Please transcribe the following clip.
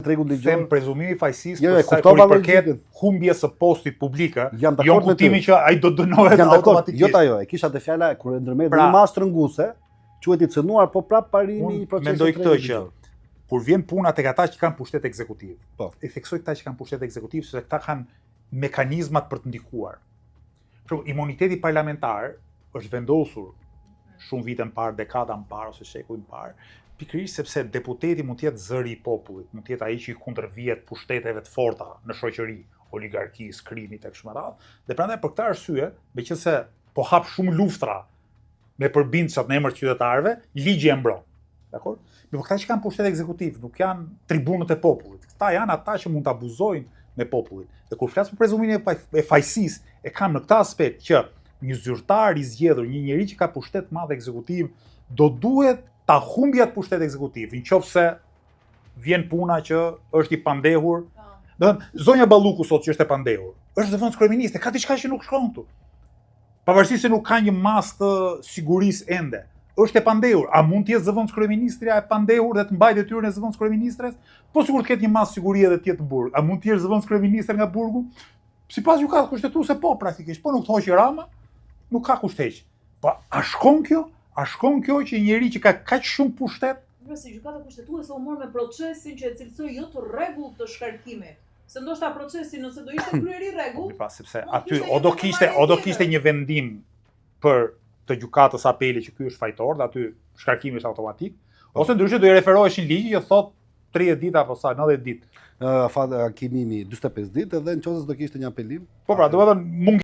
tregun ligjor. Them prezumimi fajsisë Jo, për sa i përket humbjes së postit publike, jo kuptimi që ai do dënohet automatikisht. Jo ajo, e kisha te fjala kur e ndërmerr në mas trënguese, quhet i cënuar, po prap parimi i procesit. Mendoj këtë që kur vjen puna tek ata që kanë pushtet ekzekutiv. Po. E theksoj këta që kanë pushtet ekzekutiv sepse këta kanë mekanizmat për të ndikuar. Për imuniteti parlamentar është vendosur shumë vite më parë, dekada më parë ose shekuj më parë, pikërisht sepse deputeti mund të jetë zëri i popullit, mund të jetë ai që i kundërvjet pushteteve të forta në shoqëri, oligarkisë, krimit e kështu me radhë. Dhe prandaj për këtë arsye, meqense po hap shumë luftra me përbindësat në emër të qytetarëve, ligji e mbron. Dakor? Por këta që kanë pushtet ekzekutiv nuk janë tribunët e popullit. Këta janë ata që mund të abuzojnë me popullin. Dhe kur flas për prezumimin e fajësisë, e kam në këtë aspekt që një zyrtar i zgjedhur, një njerëz që ka pushtet të madh ekzekutiv, do duhet ta humbja të pushtet ekzekutiv, nëse vjen puna që është i pandehur. Domethënë, zonja Balluku sot që është e pandehur, është zëvendës kryeministe, ka diçka që nuk shkon këtu. Pavarësisht se nuk ka një masë të sigurisë ende, është e pandehur. A mund të jetë zëvendës kryeministrja e pandehur dhe të mbajë detyrën e zëvendës kryeministres? Po sigurt të ketë një masë sigurie edhe të jetë në burg. A mund të jesh zëvendës kryeministër nga burgu? Sipas gjykatës kushtetuese po praktikisht, po nuk të hoqë Rama, nuk ka kushteq. Po a shkon kjo? A shkon kjo që njëri që ka kaq shumë pushtet? Si gjykata kushtetuese u mor me procesin që e cilësoi jo të rregullt të shkarkimit. Se ndoshta procesi nëse do ishte kryer i rregullt, pra sepse aty o do kishte një vendim për të gjykatës apeli që ky është fajtor, dhe aty shkarkimi është automatik, ose ndryshe do i referoheshin ligji që thot 30 ditë apo sa 90 ditë. Kimimi 45 ditë, edhe nëse do kishte një apelim. Po pra, domethënë